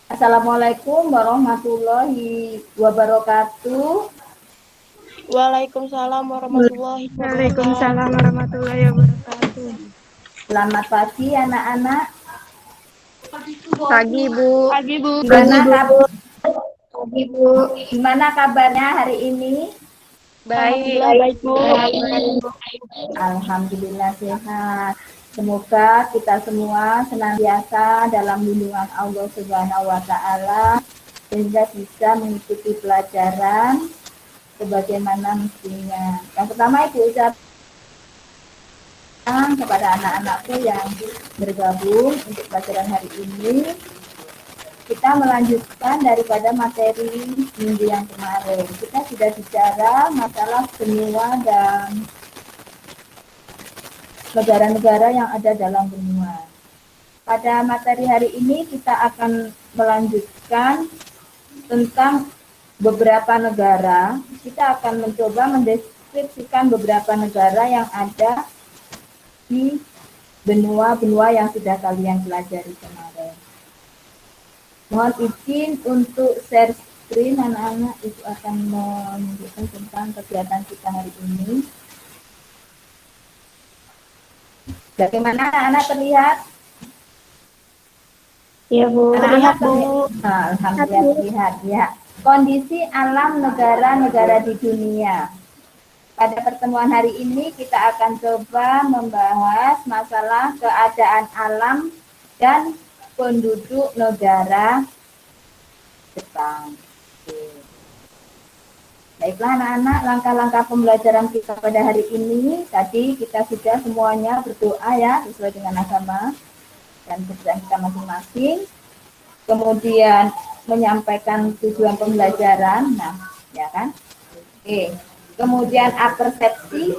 Assalamualaikum warahmatullahi wabarakatuh. Waalaikumsalam warahmatullahi wabarakatuh. Waalaikumsalam warahmatullahi wabarakatuh. Selamat pagi anak-anak. Pagi Bu. Pagi Bu. Gimana kabarnya hari ini? Baik. Alhamdulillah baik Bu. Alhamdulillah sehat. Semoga kita semua senantiasa dalam lindungan Allah Subhanahu wa taala sehingga bisa mengikuti pelajaran sebagaimana mestinya. Yang pertama Ibu ucapkan kepada anak-anakku yang bergabung untuk pelajaran hari ini. Kita melanjutkan daripada materi minggu yang kemarin. Kita sudah bicara masalah benua dan negara-negara yang ada dalam benua. Pada materi hari ini kita akan melanjutkan tentang beberapa negara. Kita akan mencoba mendeskripsikan beberapa negara yang ada di benua-benua yang sudah kalian pelajari kemarin. Mohon izin untuk share screen anak-anak, itu akan menunjukkan tentang kegiatan kita hari ini. Bagaimana anak-anak terlihat? Iya Bu. Terlihat Bu. Alhamdulillah terlihat ya. Kondisi alam negara-negara di dunia. Pada pertemuan hari ini kita akan coba membahas masalah keadaan alam dan penduduk negara Jepang. Baiklah anak-anak, langkah-langkah pembelajaran kita pada hari ini. Tadi kita sudah semuanya berdoa ya, sesuai dengan agama dan kepercayaan kita masing-masing. Kemudian menyampaikan tujuan pembelajaran, nah, ya kan? Oke. Kemudian apersepsi,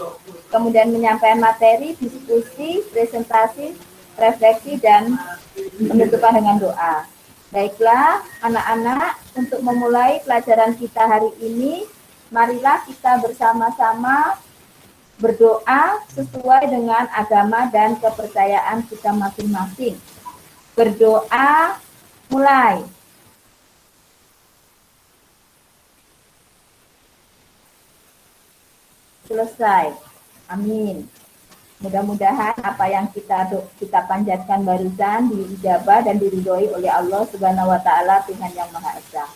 kemudian menyampaikan materi, diskusi, presentasi, refleksi, dan penutupan dengan doa. Baiklah anak-anak, untuk memulai pelajaran kita hari ini, marilah kita bersama-sama berdoa sesuai dengan agama dan kepercayaan kita masing-masing. Berdoa mulai. Selesai. Amin. Mudah-mudahan apa yang kita panjatkan barusan diijabah dan diridhoi oleh Allah Subhanahu wa taala, Tuhan yang Maha Esa.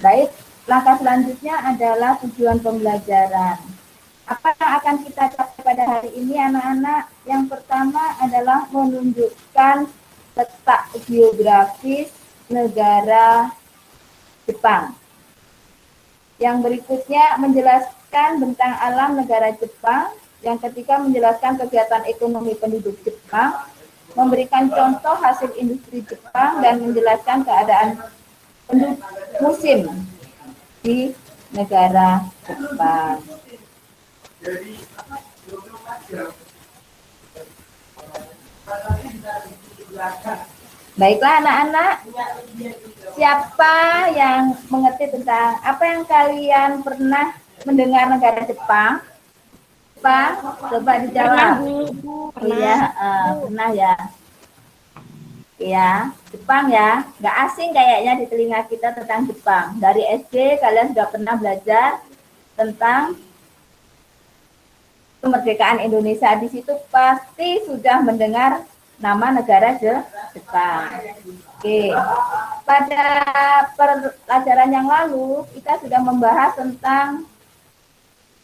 Baik, langkah selanjutnya adalah tujuan pembelajaran. Apa yang akan kita capai pada hari ini anak-anak? Yang pertama adalah menunjukkan letak geografis negara Jepang. Yang berikutnya menjelaskan tentang alam negara Jepang. Yang ketiga menjelaskan kegiatan ekonomi penduduk Jepang, memberikan contoh hasil industri Jepang, dan menjelaskan keadaan penduduk musim di negara Jepang. Baiklah anak-anak, siapa yang mengerti tentang apa yang kalian pernah mendengar negara Jepang? Coba dijawab. Iya, pernah ya. Iya, Jepang ya. Nggak asing kayaknya di telinga kita tentang Jepang. Dari SD kalian sudah pernah belajar tentang kemerdekaan Indonesia. Di situ pasti sudah mendengar nama negara Jepang. Oke. Pada pelajaran yang lalu kita sudah membahas tentang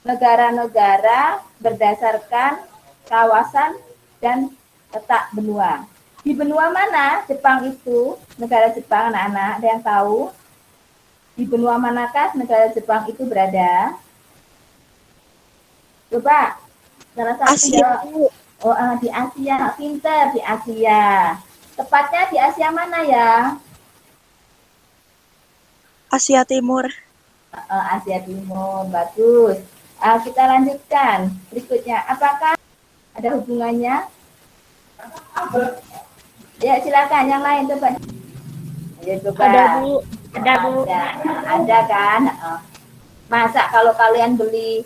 negara-negara berdasarkan kawasan dan letak benua. Di benua mana Jepang itu? Negara Jepang, anak-anak, ada yang tahu? Di benua manakah negara Jepang itu berada? Coba, salah satu jawab. Oh, di Asia, pinter, di Asia. Tepatnya di Asia mana ya? Asia Timur. Asia Timur, bagus. Kita lanjutkan berikutnya. Apakah ada hubungannya? Ya silakan yang lain coba. Ya, coba. Ada Bu. Ada Bu. Ada kan? Masa kalau kalian beli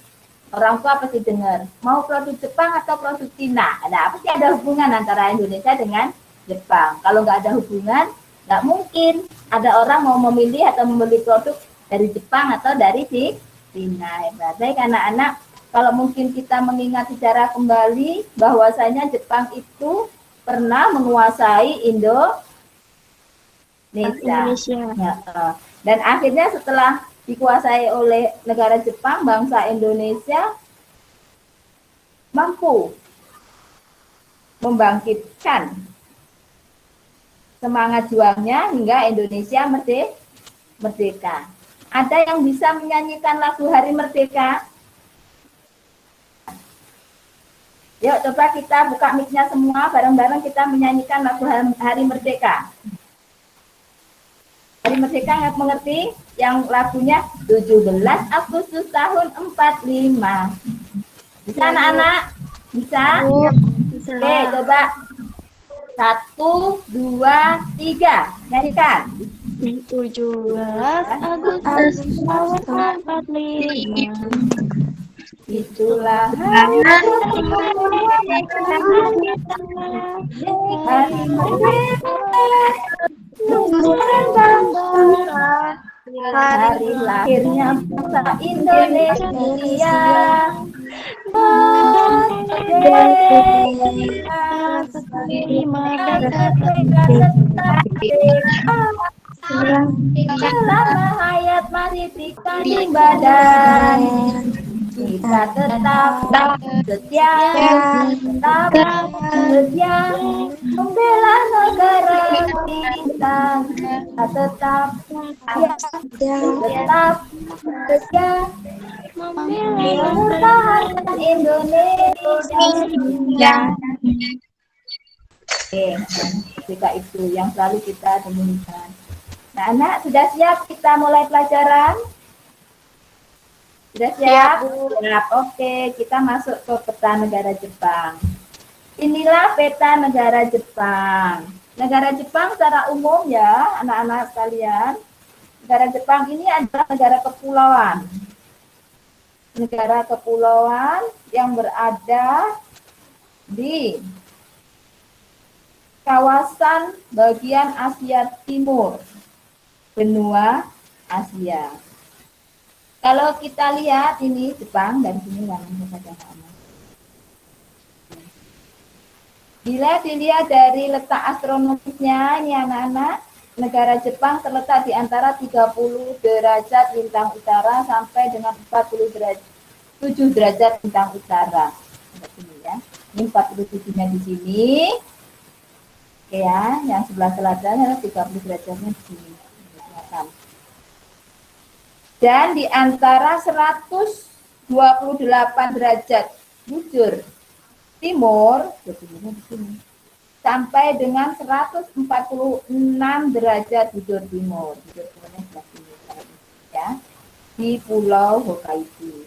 Orang tua pasti dengar, mau produk Jepang atau produk Cina? Nah, pasti ada hubungan antara Indonesia dengan Jepang. Kalau nggak ada hubungan, nggak mungkin ada orang mau memilih atau membeli produk dari Jepang atau dari Cina. Hebat. Baik anak-anak, kalau mungkin kita mengingat sejarah kembali bahwasanya Jepang itu pernah menguasai Indonesia. Indonesia. Ya, dan akhirnya setelah dikuasai oleh negara Jepang, bangsa Indonesia mampu membangkitkan semangat juangnya hingga Indonesia merdeka. Ada yang bisa menyanyikan lagu Hari Merdeka? Yuk coba kita buka mic-nya semua, bareng-bareng kita menyanyikan lagu Hari Merdeka. Hari Merdeka nggak mengerti? Yang lagunya 17 Agustus tahun 45. Bisa anak-anak? Bisa? Bisa. Oke, coba. 1, 2, 3. Nyanyikan. 17 Agustus tahun 45. Itulah hari hari lahirnya bangsa Indonesia. Selama hayat masih dikandung badan, kita tetap setia membela negara kita tetap setia mempertahankan Indonesia. Ketika itu yang selalu kita temukan. Nah, anak sudah siap kita mulai pelajaran? Sudah siap? Siap. Oke, kita masuk ke peta negara Jepang. Inilah peta negara Jepang. Negara Jepang secara umum ya, anak-anak sekalian. Negara Jepang ini adalah negara kepulauan. Negara kepulauan yang berada di kawasan bagian Asia Timur, benua Asia. Kalau kita lihat ini Jepang dari sini warnanya saja. Bila dilihat dari letak astronomisnya ini anak-anak, negara Jepang terletak di antara 30 derajat lintang utara sampai dengan 7 derajat lintang utara. Ini ya. Ini 47-nya di sini. Oke ya, yang sebelah selatan 30 derajatnya di sini. Dan di antara 128 derajat bujur timur, di sini, sampai dengan 146 derajat bujur timur. Bujur timurnya sebelah sini, ya, di Pulau Hokkaido.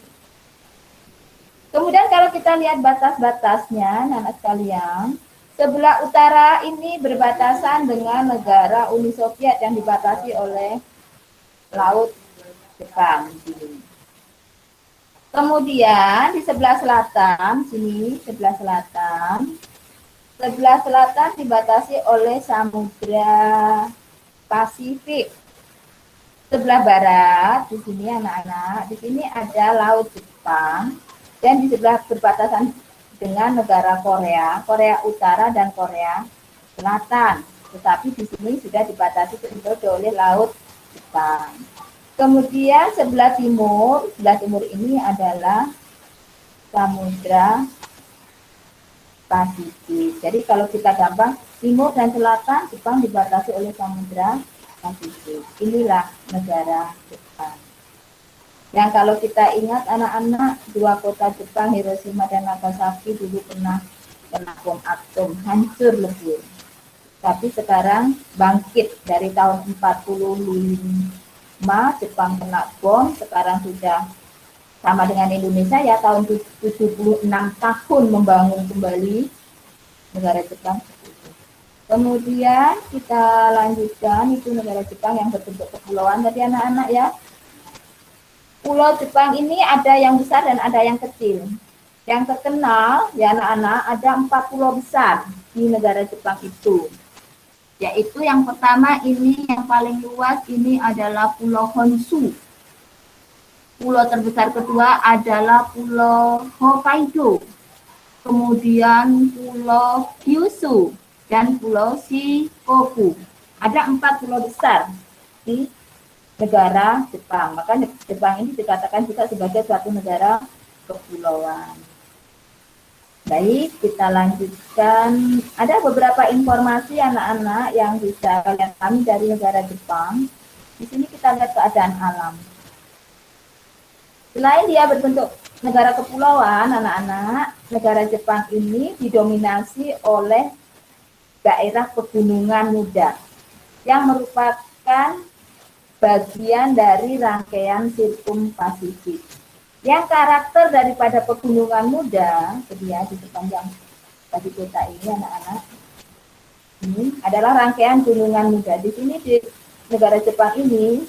Kemudian kalau kita lihat batas-batasnya, anak sekalian, sebelah utara ini berbatasan dengan negara Uni Soviet yang dibatasi oleh Laut Jepang di sini. Kemudian di sebelah selatan, sini sebelah selatan dibatasi oleh Samudra Pasifik. Sebelah barat di sini anak-anak, di sini ada Laut Jepang dan di sebelah berbatasan dengan negara Korea, Korea Utara dan Korea Selatan. Tetapi di sini sudah dibatasi oleh Laut Jepang. Kemudian sebelah timur ini adalah Samudra Pasifik. Jadi kalau kita gampang, timur dan selatan Jepang dibatasi oleh Samudra Pasifik. Inilah negara Jepang. Yang kalau kita ingat anak-anak, dua kota Jepang, Hiroshima dan Nagasaki dulu pernah bom atom, hancur lebur. Tapi sekarang bangkit dari tahun 45, Jepang kena bom, sekarang sudah sama dengan Indonesia ya, tahun 76 tahun membangun kembali negara Jepang. Kemudian kita lanjutkan, itu negara Jepang yang berbentuk kepulauan tadi anak-anak ya. Pulau Jepang ini ada yang besar dan ada yang kecil. Yang terkenal, ya anak-anak, ada 4 pulau besar di negara Jepang itu. Yaitu yang pertama ini, yang paling luas ini adalah Pulau Honshu. Pulau terbesar kedua adalah Pulau Hokkaido. Kemudian Pulau Kyushu dan Pulau Shikoku. Ada 4 pulau besar di negara Jepang. Maka Jepang ini dikatakan juga sebagai suatu negara kepulauan. Baik, kita lanjutkan. Ada beberapa informasi anak-anak yang bisa kalian pahami dari negara Jepang. Di sini kita lihat keadaan alam. Selain dia berbentuk negara kepulauan, anak-anak, negara Jepang ini didominasi oleh daerah pegunungan muda yang merupakan bagian dari rangkaian sirkum Pasifik. Yang karakter daripada pegunungan muda, sedia di sepanjang tadi kota ini anak-anak, ini adalah rangkaian gunungan muda. Di sini di negara Jepang ini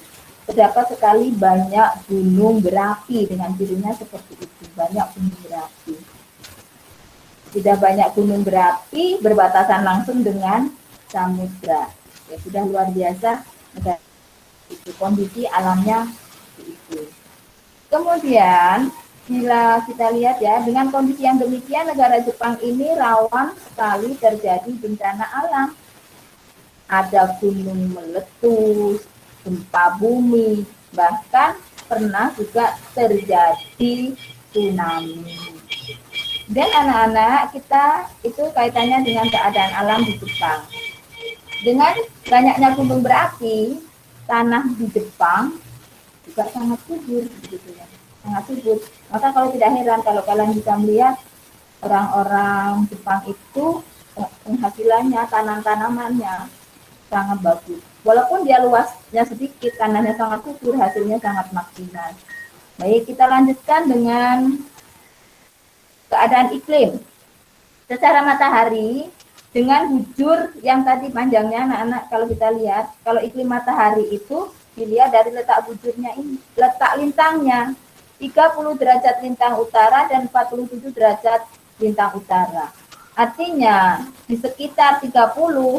terdapat sekali banyak gunung berapi dengan cirinya seperti itu, banyak gunung berapi. Sudah banyak gunung berapi berbatasan langsung dengan samudra. Ya, sudah luar biasa negara itu, kondisi alamnya itu. Kemudian bila kita lihat ya, dengan kondisi yang demikian negara Jepang ini rawan sekali terjadi bencana alam. Ada gunung meletus, gempa bumi, bahkan pernah juga terjadi tsunami. Dan anak-anak, kita itu kaitannya dengan keadaan alam di Jepang. Dengan banyaknya gunung berapi, tanah di Jepang juga sangat subur, gitu ya, sangat subur. Maka kalau tidak heran kalau kalian bisa melihat orang-orang Jepang itu penghasilannya, tanam-tanamannya sangat bagus. Walaupun dia luasnya sedikit, tanahnya sangat subur, hasilnya sangat maksimal. Baik, kita lanjutkan dengan keadaan iklim. Secara matahari, dengan bujur yang tadi panjangnya, anak-anak, kalau kita lihat, kalau iklim matahari itu dilihat dari letak bujurnya ini, letak lintangnya, 30 derajat lintang utara dan 47 derajat lintang utara. Artinya, di sekitar 30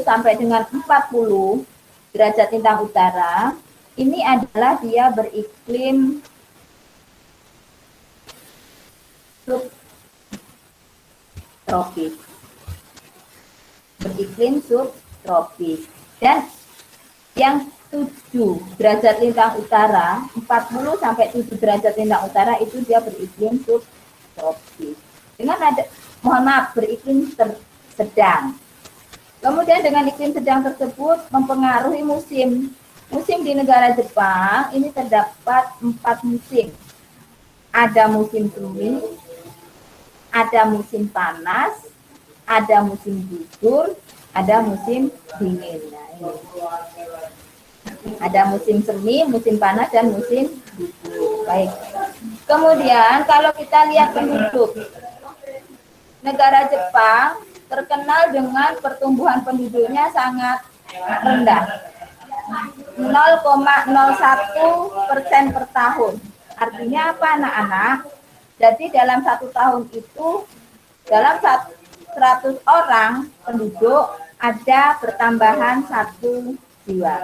sampai dengan 40 derajat lintang utara, ini adalah dia beriklim subtropis. Beriklim subtropis. Dan yang 7 derajat lintang utara, 40 sampai 7 derajat lintang utara itu dia beriklim subtropis. Dengan ada, mohon maaf, beriklim sedang. Kemudian dengan iklim sedang tersebut mempengaruhi musim. Musim di negara Jepang ini terdapat 4 musim. Ada musim semi, ada musim panas, ada musim gugur, ada musim dingin. Nah, ini. Ada musim semi, musim panas, dan musim gugur. Baik. Kemudian kalau kita lihat penduduk, negara Jepang terkenal dengan pertumbuhan penduduknya sangat rendah, 0,01% per tahun. Artinya apa anak-anak? Jadi dalam 1 tahun itu, dalam 100 orang penduduk ada pertambahan 1 jiwa.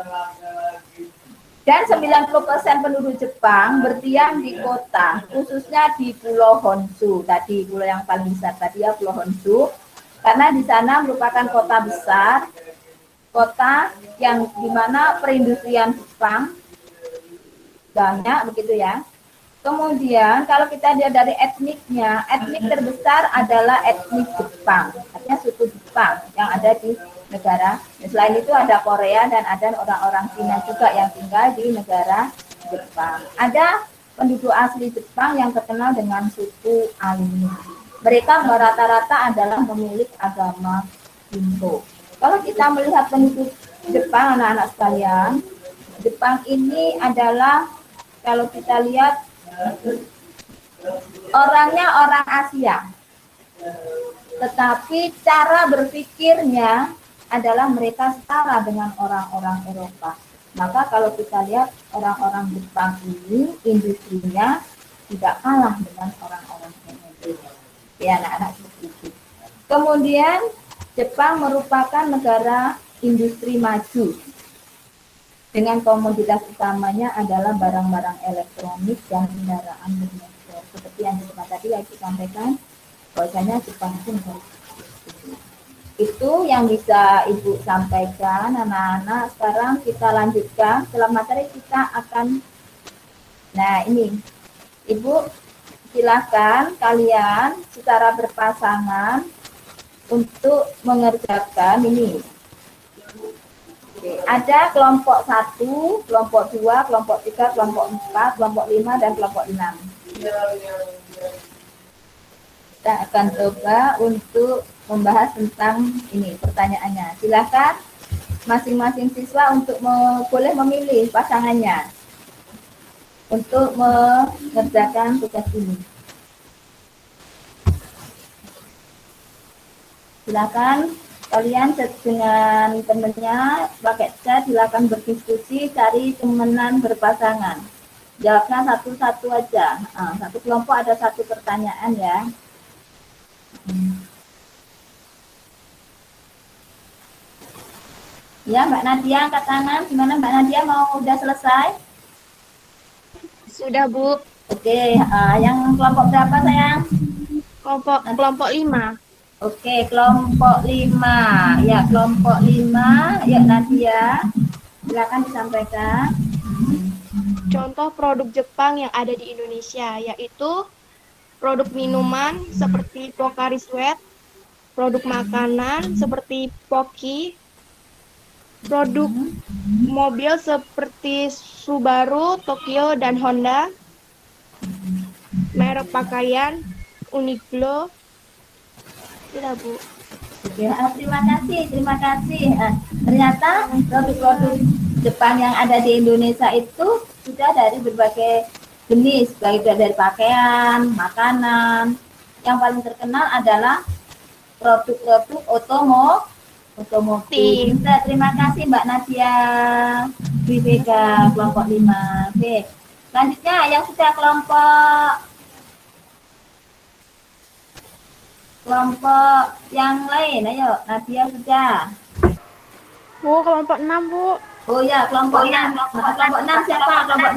Dan 90% penduduk Jepang berdiam di kota, khususnya di Pulau Honshu. Tadi pulau yang paling besar tadi ya, Pulau Honshu. Karena di sana merupakan kota besar, kota yang dimana perindustrian Jepang banyak, begitu ya. Kemudian kalau kita lihat dari etniknya, etnik terbesar adalah etnik Jepang, artinya suku Jepang yang ada di negara. Selain itu ada Korea dan ada orang-orang Cina juga yang tinggal di negara Jepang. Ada penduduk asli Jepang yang terkenal dengan suku Ainu. Mereka rata-rata adalah pemilik agama Shinto. Kalau kita melihat penduduk Jepang, anak-anak sekalian, Jepang ini adalah, kalau kita lihat, orangnya orang Asia, tetapi cara berpikirnya adalah mereka setara dengan orang-orang Eropa. Maka kalau kita lihat orang-orang Jepang ini industrinya tidak kalah dengan orang-orang Indonesia. Ya anak-anak seperti itu. Kemudian Jepang merupakan negara industri maju dengan komoditas utamanya adalah barang-barang elektronik dan kendaraan bermotor. Seperti yang tadi saya sampaikan, bahwasanya Jepang itu negara itu yang bisa Ibu sampaikan anak-anak. Sekarang kita lanjutkan setelah materi kita akan ini Ibu silakan kalian secara berpasangan untuk mengerjakan ini. Oke, ada kelompok 1, kelompok 2, kelompok 3, kelompok 4, kelompok 5 dan kelompok 6. Kita akan coba untuk membahas tentang ini pertanyaannya. Silakan masing-masing siswa untuk boleh memilih pasangannya untuk mengerjakan tugas ini. Silakan kalian dengan temannya pakai chat, silakan berdiskusi, cari temenan berpasangan. Jawabnya satu-satu aja. Satu kelompok ada satu pertanyaan ya. Ya, Mbak Nadia angkat tangan. Gimana Mbak Nadia, mau udah selesai? Sudah, Bu. Oke, yang kelompok berapa sayang? Kelompok 5. Oke, kelompok 5. Ya, kelompok 5. Ya, Nadia. Silakan disampaikan. Contoh produk Jepang yang ada di Indonesia, yaitu produk minuman seperti Pocari Sweat, produk makanan seperti Pocky, produk mobil seperti Subaru, Tokyo, dan Honda, merek pakaian Uniqlo. Tidak, Bu. Oke, terima kasih. Ternyata produk-produk Jepang yang ada di Indonesia itu sudah dari berbagai jenis, baik dari pakaian, makanan. Yang paling terkenal adalah produk-produk otomotif. Terima kasih Mbak Nadia BPK kelompok 5. Oke. Selanjutnya yang sudah kelompok yang lain, ayo Nadia sudah. Bu, kelompok 6, Bu. Oh ya, kelompok 6. Kelompok 6 siapa? Kelompok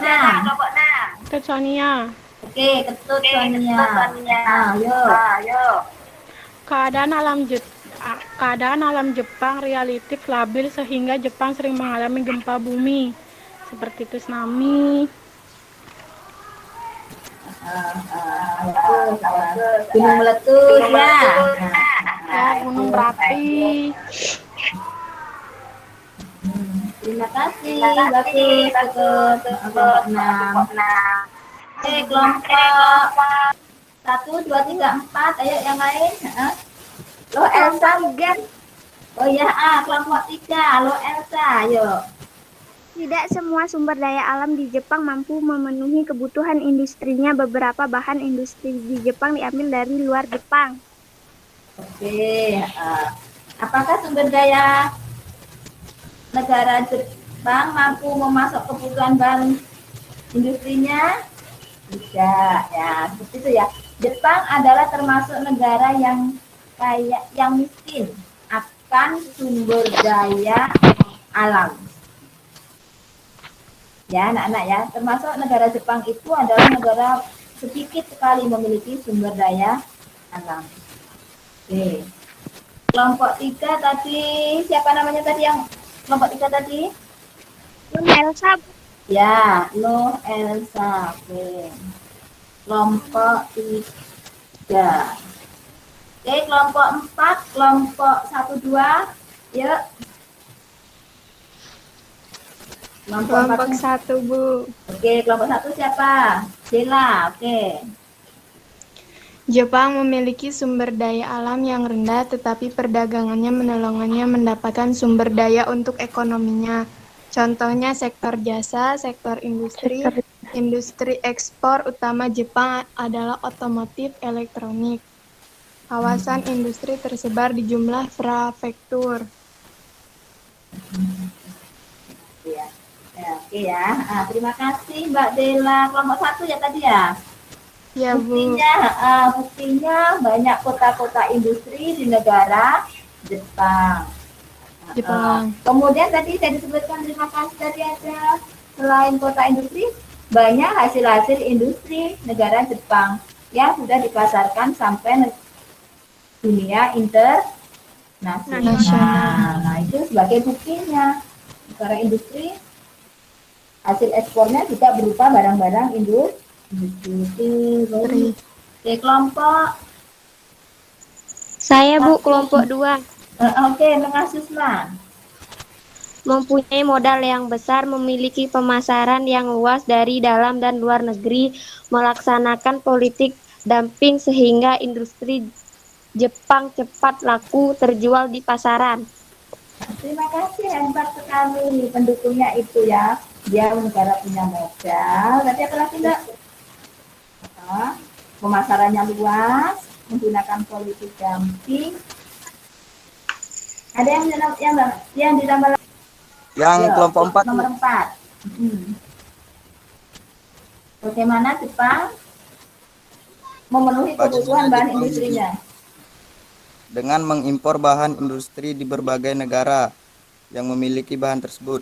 6. Ketut Sonia. Oke, Ketut Sonia. Ayo. Keadaan alam Jepang relatif labil sehingga Jepang sering mengalami gempa bumi seperti tsunami. Gunung meletus ya. Gunung berapi. Terima kasih. Bagus. Kelompok 6. Oke, kelompok 1, 2, 3, 4. Ayo yang lain. Lo Elsa juga. Oh ya, kelompok 3. Lo Elsa, ayo. Tidak semua sumber daya alam di Jepang mampu memenuhi kebutuhan industrinya. Beberapa bahan industri di Jepang diambil dari luar Jepang. Oke, apakah sumber daya negara Jepang mampu memasok kebutuhan bahan industrinya? Tidak, ya seperti itu ya. Jepang adalah termasuk negara yang miskin akan sumber daya alam. Ya anak-anak ya, termasuk negara Jepang itu adalah negara sedikit sekali memiliki sumber daya alam. Oke. Kelompok 3 tadi, siapa namanya tadi yang kelompok 3 tadi? Elsa. Ya, Lo Elsa. Oke. Kelompok 3. Oke, kelompok 4, kelompok 1, 2. Yuk. Kelompok 1, Bu. Oke, kelompok 1 siapa? Sheila, oke. Jepang memiliki sumber daya alam yang rendah, tetapi perdagangannya menolongnya mendapatkan sumber daya untuk ekonominya. Contohnya sektor jasa, sektor industri. Industri ekspor utama Jepang adalah otomotif elektronik. Kawasan industri tersebar di jumlah prefektur. Ya. Ya, oke ya. Terima kasih Mbak Dela. Kelompok 1 ya tadi ya. Ya, Bu. Buktinya banyak kota-kota industri di negara Jepang. Jepang. Kemudian tadi saya disebutkan, terima kasih, tadi ada selain kota industri, banyak hasil-hasil industri negara Jepang yang sudah dipasarkan sampai dunia internasional. Nah, itu sebagai buktinya negara industri, hasil ekspornya juga berupa barang-barang industri. Oke, kelompok. Saya Bu, kelompok 2. Oke, tengah Susma. Mempunyai modal yang besar, memiliki pemasaran yang luas dari dalam dan luar negeri, melaksanakan politik dumping sehingga industri Jepang cepat laku terjual di pasaran. Terima kasih, hebat sekali pendukungnya itu ya. Dia negara punya modal. Berarti apa lagi Mbak? Pemasarannya luas, menggunakan politik dumping. Ada yang ditambah lagi? Yang kelompok 4. Nomor 4. Bagaimana Jepang memenuhi kebutuhan bahan industrinya? Dengan mengimpor bahan industri di berbagai negara yang memiliki bahan tersebut.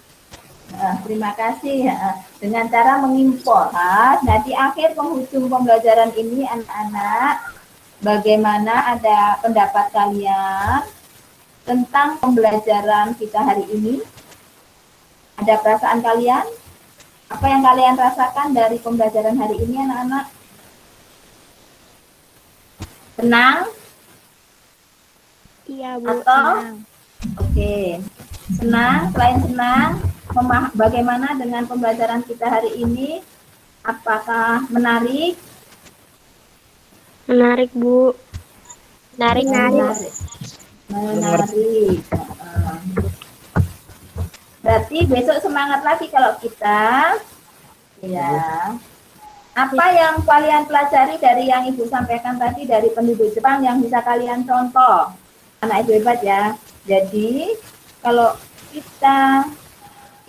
Terima kasih. Dengan cara mengimpor. Nah, di akhir penghujung pembelajaran ini anak-anak, bagaimana ada pendapat kalian tentang pembelajaran kita hari ini? Ada perasaan kalian? Apa yang kalian rasakan dari pembelajaran hari ini anak-anak? Senang? Iya Bu, Atau? senang. Oke. Senang, selain senang, bagaimana dengan pembelajaran kita hari ini? Apakah menarik? Menarik Bu. Menarik. Menarik. Berarti besok semangat lagi kalau kita. Ya. Apa yang kalian pelajari dari yang Ibu sampaikan tadi dari penduduk Jepang yang bisa kalian contoh? Anak Ibu hebat ya. Jadi kalau kita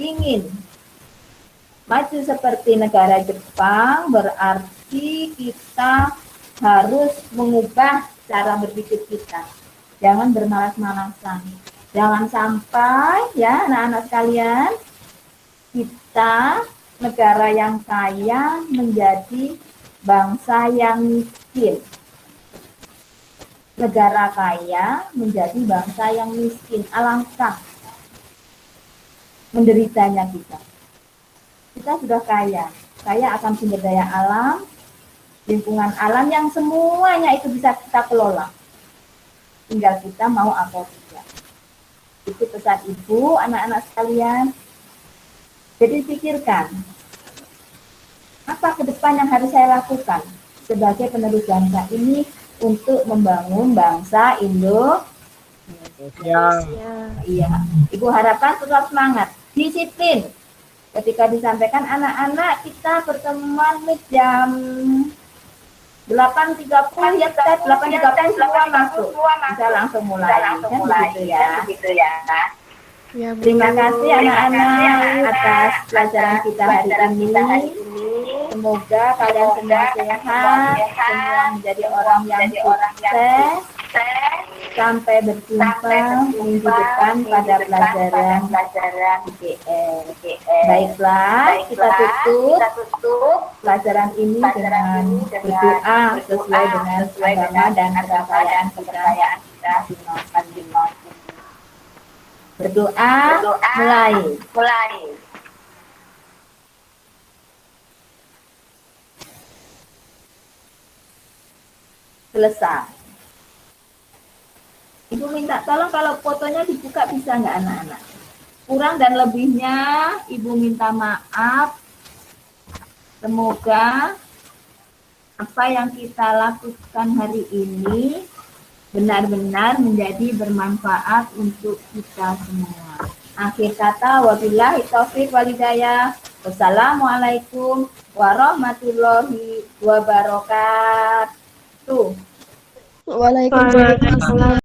ingin maju seperti negara Jepang, berarti kita harus mengubah cara berpikir kita. Jangan bermalas-malasan. Jangan sampai ya anak-anak sekalian, kita negara yang kaya menjadi bangsa yang miskin. Negara kaya menjadi bangsa yang miskin. Alangkah menderitanya kita. Kita sudah kaya akan sumber daya alam, lingkungan alam yang semuanya itu bisa kita kelola. Tinggal kita mau atau tidak. Itu pesan Ibu, anak-anak sekalian. Jadi pikirkan, apa ke depan yang harus saya lakukan sebagai penerus bangsa ini untuk membangun bangsa Indonesia. Iya, Ibu harapkan tetap semangat, disiplin. Ketika disampaikan anak-anak, kita pertemuan jam 8.30 ya, 8.30 semua masuk. Bisa langsung mulai. Begitu ya. Ya, Bu. Terima kasih anak-anak atas pelajaran kita hari ini. Semoga kalian semua sehat, semua menjadi orang yang sukses. Sampai berjumpa minggu depan pada pelajaran IPS. Baiklah, kita tutup pelajaran ini dengan berdoa sesuai dengan agama dan kepercayaan kita masing-masing. Berdoa mulai. Selesai. Ibu minta tolong kalau fotonya dibuka bisa nggak anak-anak? Kurang dan lebihnya Ibu minta maaf. Semoga apa yang kita lakukan hari ini benar-benar menjadi bermanfaat untuk kita semua. Akhir kata, wabillahi taufiq walhidayah. Wassalamualaikum warahmatullahi wabarakatuh. Waalaikumsalam.